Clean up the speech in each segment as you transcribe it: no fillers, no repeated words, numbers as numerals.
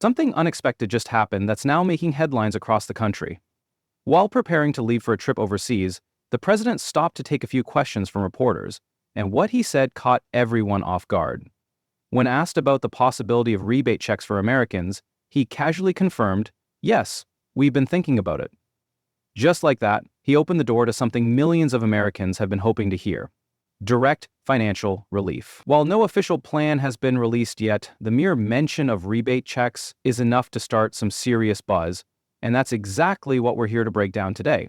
Something unexpected just happened that's now making headlines across the country. While preparing to leave for a trip overseas, the president stopped to take a few questions from reporters, and what he said caught everyone off guard. When asked about the possibility of rebate checks for Americans, he casually confirmed, "Yes, we've been thinking about it." Just like that, he opened the door to something millions of Americans have been hoping to hear: direct financial relief. While no official plan has been released yet, the mere mention of rebate checks is enough to start some serious buzz, and that's exactly what we're here to break down today.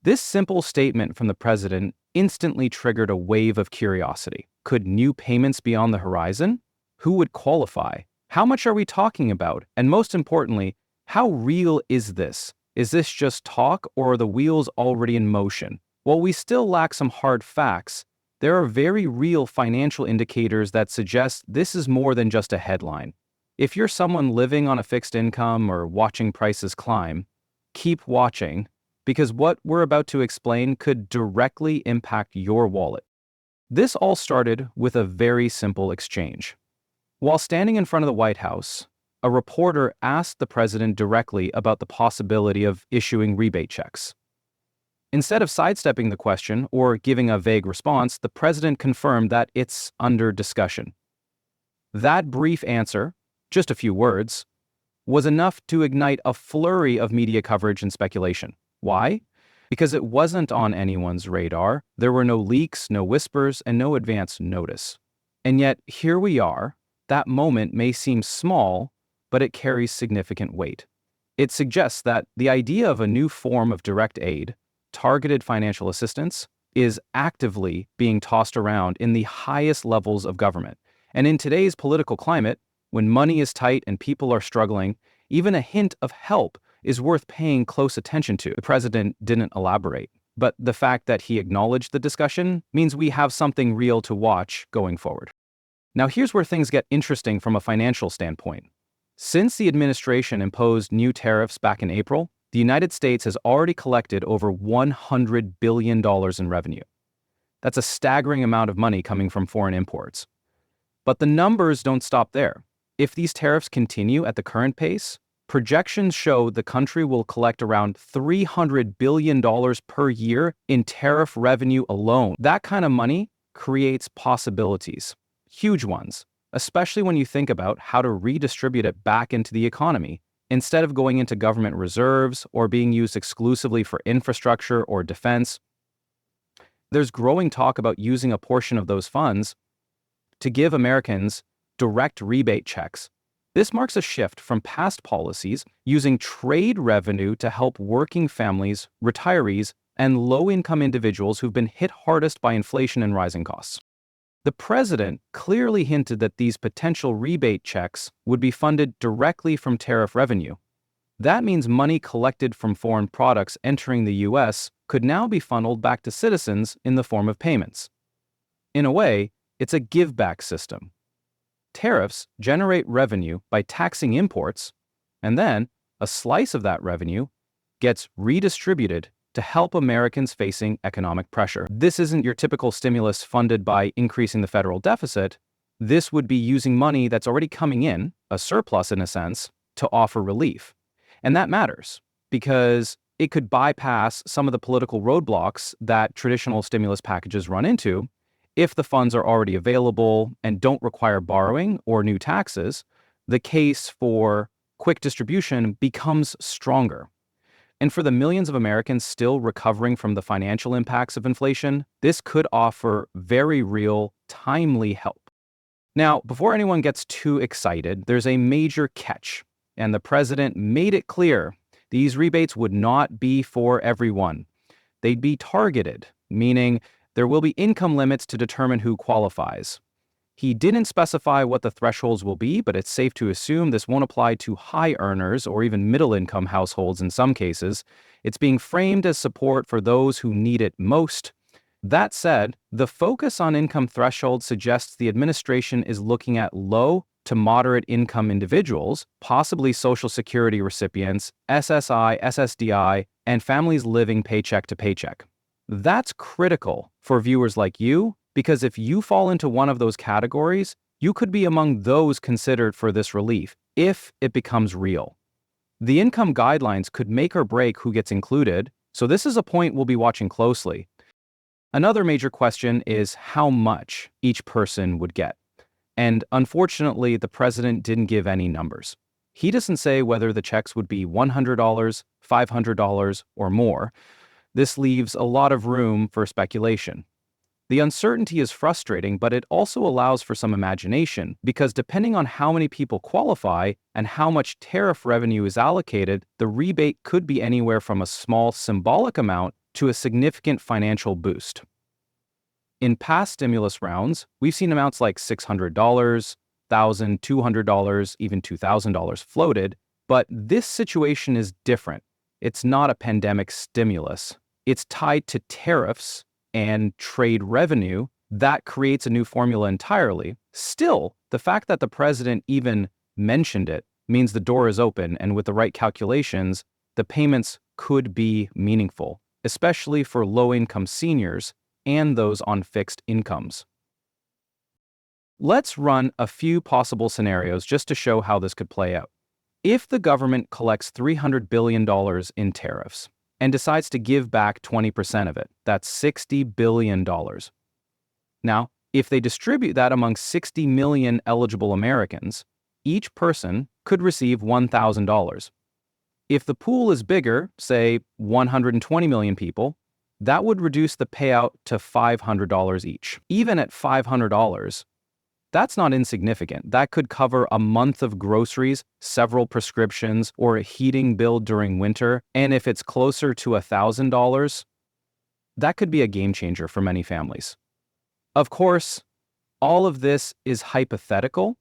This simple statement from the president instantly triggered a wave of curiosity. Could new payments be on the horizon? Who would qualify? How much are we talking about? And most importantly, how real is this? Is this just talk, or are the wheels already in motion? While we still lack some hard facts, there are very real financial indicators that suggest this is more than just a headline. If you're someone living on a fixed income or watching prices climb, keep watching, because what we're about to explain could directly impact your wallet. This all started with a very simple exchange. While standing in front of the White House, a reporter asked the president directly about the possibility of issuing rebate checks. Instead of sidestepping the question or giving a vague response, the president confirmed that it's under discussion. That brief answer, just a few words, was enough to ignite a flurry of media coverage and speculation. Why? Because it wasn't on anyone's radar. There were no leaks, no whispers, and no advance notice. And yet, here we are. That moment may seem small, but it carries significant weight. It suggests that the idea of a new form of direct aid, targeted financial assistance, is actively being tossed around in the highest levels of government. And in today's political climate, when money is tight and people are struggling, even a hint of help is worth paying close attention to. The president didn't elaborate, but the fact that he acknowledged the discussion means we have something real to watch going forward. Now here's where things get interesting from a financial standpoint. Since the administration imposed new tariffs back in April, the United States has already collected over $100 billion in revenue. That's a staggering amount of money coming from foreign imports. But the numbers don't stop there. If these tariffs continue at the current pace, projections show the country will collect around $300 billion per year in tariff revenue alone. That kind of money creates possibilities, huge ones, especially when you think about how to redistribute it back into the economy, instead of going into government reserves or being used exclusively for infrastructure or defense. There's growing talk about using a portion of those funds to give Americans direct rebate checks. This marks a shift from past policies using trade revenue to help working families, retirees, and low-income individuals who've been hit hardest by inflation and rising costs. The president clearly hinted that these potential rebate checks would be funded directly from tariff revenue. That means money collected from foreign products entering the U.S. could now be funneled back to citizens in the form of payments. In a way, it's a give-back system. Tariffs generate revenue by taxing imports, and then a slice of that revenue gets redistributed to help Americans facing economic pressure. This isn't your typical stimulus funded by increasing the federal deficit. This would be using money that's already coming in, a surplus in a sense, to offer relief. And that matters because it could bypass some of the political roadblocks that traditional stimulus packages run into. If the funds are already available and don't require borrowing or new taxes, the case for quick distribution becomes stronger. And for the millions of Americans still recovering from the financial impacts of inflation, this could offer very real, timely help. Now, before anyone gets too excited, there's a major catch, and the president made it clear these rebates would not be for everyone. They'd be targeted, meaning there will be income limits to determine who qualifies. He didn't specify what the thresholds will be, but it's safe to assume this won't apply to high earners or even middle-income households in some cases. It's being framed as support for those who need it most. That said, the focus on income thresholds suggests the administration is looking at low to moderate income individuals, possibly Social Security recipients, SSI, SSDI, and families living paycheck to paycheck. That's critical for viewers like you, because if you fall into one of those categories, You could be among those considered for this relief if it becomes real. The income guidelines could make or break who gets included, so this is a point we'll be watching closely. Another major question is how much each person would get. And unfortunately, the president didn't give any numbers. He doesn't say whether the checks would be $100, $500, or more. This leaves a lot of room for speculation. The uncertainty is frustrating, but it also allows for some imagination, because depending on how many people qualify and how much tariff revenue is allocated, the rebate could be anywhere from a small symbolic amount to a significant financial boost. In past stimulus rounds, we've seen amounts like $600, $1,000, $200, even $2,000 floated, but this situation is different. It's not a pandemic stimulus. It's tied to tariffs and trade revenue. That creates a new formula entirely. Still, the fact that the president even mentioned it means the door is open, and with the right calculations, the payments could be meaningful, especially for low-income seniors and those on fixed incomes. Let's run a few possible scenarios just to show how this could play out. If the government collects $300 billion in tariffs and decides to give back 20% of it, that's $60 billion. Now, if they distribute that among 60 million eligible Americans, each person could receive $1,000. If the pool is bigger, say 120 million people, that would reduce the payout to $500 each. Even at $500, that's not insignificant. That could cover a month of groceries, several prescriptions, or a heating bill during winter. And if it's closer to $1,000, that could be a game changer for many families. Of course, all of this is hypothetical,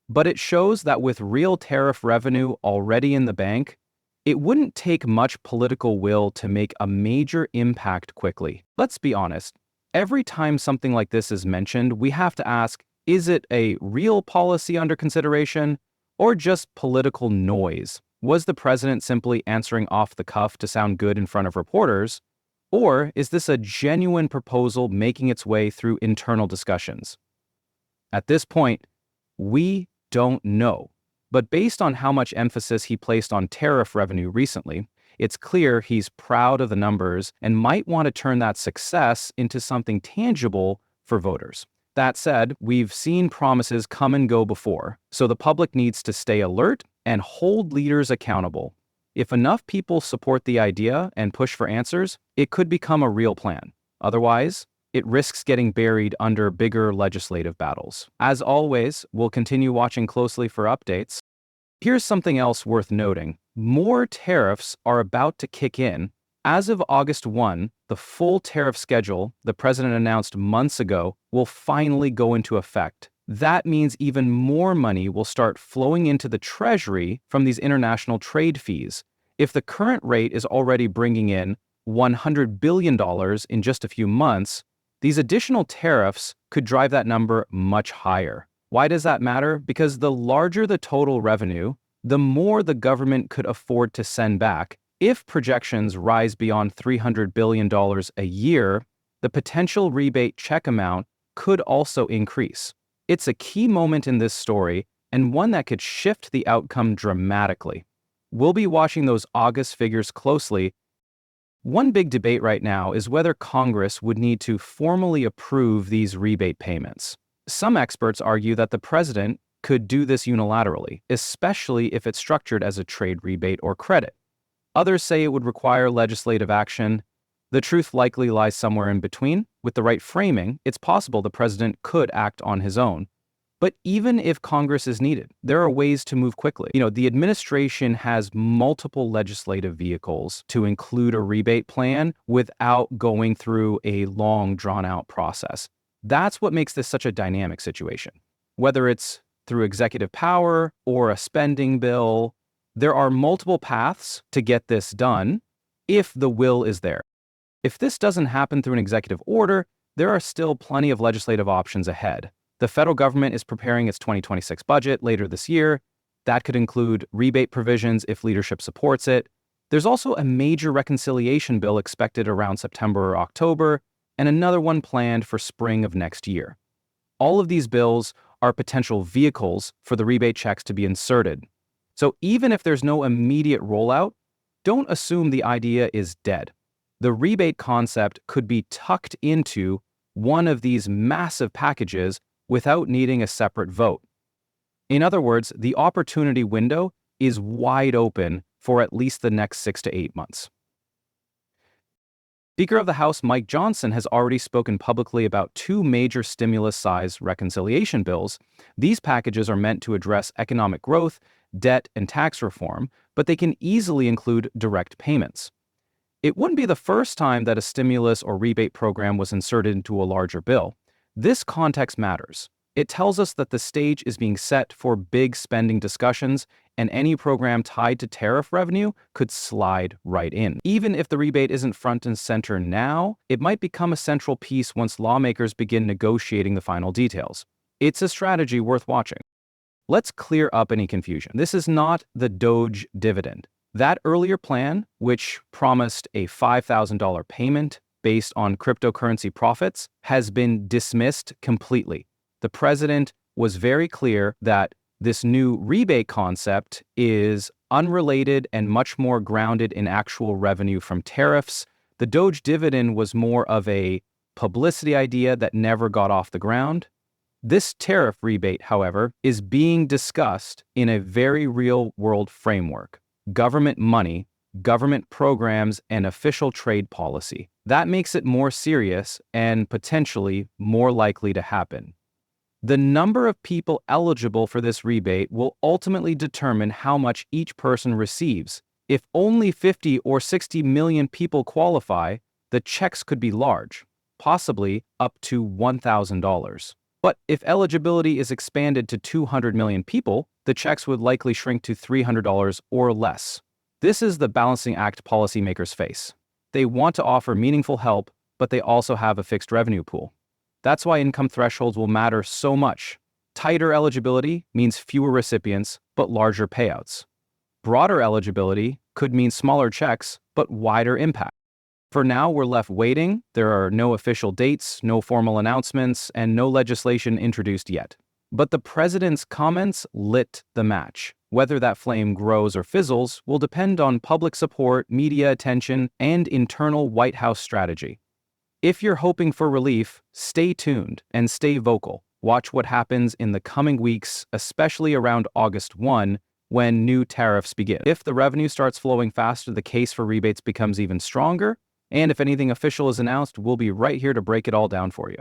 but it shows that with real tariff revenue already in the bank, it wouldn't take much political will to make a major impact quickly. Let's be honest. Every time something like this is mentioned, we have to ask, is it a real policy under consideration or just political noise? Was the president simply answering off the cuff to sound good in front of reporters? Or is this a genuine proposal making its way through internal discussions? At this point, we don't know. But based on how much emphasis he placed on tariff revenue recently, it's clear he's proud of the numbers and might want to turn that success into something tangible for voters. That said, we've seen promises come and go before, so the public needs to stay alert and hold leaders accountable. If enough people support the idea and push for answers, it could become a real plan. Otherwise, it risks getting buried under bigger legislative battles. As always, we'll continue watching closely for updates. Here's something else worth noting. More tariffs are about to kick in. As of August 1, the full tariff schedule the president announced months ago will finally go into effect. That means even more money will start flowing into the Treasury from these international trade fees. If the current rate is already bringing in $100 billion in just a few months, these additional tariffs could drive that number much higher. Why does that matter? Because the larger the total revenue, the more the government could afford to send back. If projections rise beyond $300 billion a year, the potential rebate check amount could also increase. It's a key moment in this story and one that could shift the outcome dramatically. We'll be watching those August figures closely. One big debate right now is whether Congress would need to formally approve these rebate payments. Some experts argue that the president could do this unilaterally, especially if it's structured as a trade rebate or credit. Others say it would require legislative action. The truth likely lies somewhere in between. With the right framing, it's possible the president could act on his own. But even if Congress is needed, there are ways to move quickly. The administration has multiple legislative vehicles to include a rebate plan without going through a long, drawn-out process. That's what makes this such a dynamic situation. Whether it's through executive power or a spending bill, there are multiple paths to get this done if the will is there. If this doesn't happen through an executive order, there are still plenty of legislative options ahead. The federal government is preparing its 2026 budget later this year. That could include rebate provisions if leadership supports it. There's also a major reconciliation bill expected around September or October, and another one planned for spring of next year. All of these bills are potential vehicles for the rebate checks to be inserted. So even if there's no immediate rollout, don't assume the idea is dead. The rebate concept could be tucked into one of these massive packages without needing a separate vote. In other words, the opportunity window is wide open for at least the next 6 to 8 months. Speaker of the House Mike Johnson has already spoken publicly about 2 major stimulus-size reconciliation bills. These packages are meant to address economic growth, debt, and tax reform, but they can easily include direct payments. It wouldn't be the first time that a stimulus or rebate program was inserted into a larger bill. This context matters. It tells us that the stage is being set for big spending discussions, and any program tied to tariff revenue could slide right in. Even if the rebate isn't front and center now, it might become a central piece once lawmakers begin negotiating the final details. It's a strategy worth watching. Let's clear up any confusion. This is not the Doge dividend. That earlier plan, which promised a $5,000 payment based on cryptocurrency profits, has been dismissed completely. The president was very clear that this new rebate concept is unrelated and much more grounded in actual revenue from tariffs. The Doge dividend was more of a publicity idea that never got off the ground. This tariff rebate, however, is being discussed in a very real-world framework: government money, government programs, and official trade policy. That makes it more serious and potentially more likely to happen. The number of people eligible for this rebate will ultimately determine how much each person receives. If only 50 or 60 million people qualify, the checks could be large, possibly up to $1,000. But if eligibility is expanded to 200 million people, the checks would likely shrink to $300 or less. This is the balancing act policymakers face. They want to offer meaningful help, but they also have a fixed revenue pool. That's why income thresholds will matter so much. Tighter eligibility means fewer recipients, but larger payouts. Broader eligibility could mean smaller checks, but wider impact. For now, we're left waiting. There are no official dates, no formal announcements, and no legislation introduced yet. But the president's comments lit the match. Whether that flame grows or fizzles will depend on public support, media attention, and internal White House strategy. If you're hoping for relief, stay tuned and stay vocal. Watch what happens in the coming weeks, especially around August 1, when new tariffs begin. If the revenue starts flowing faster, the case for rebates becomes even stronger. And if anything official is announced, we'll be right here to break it all down for you.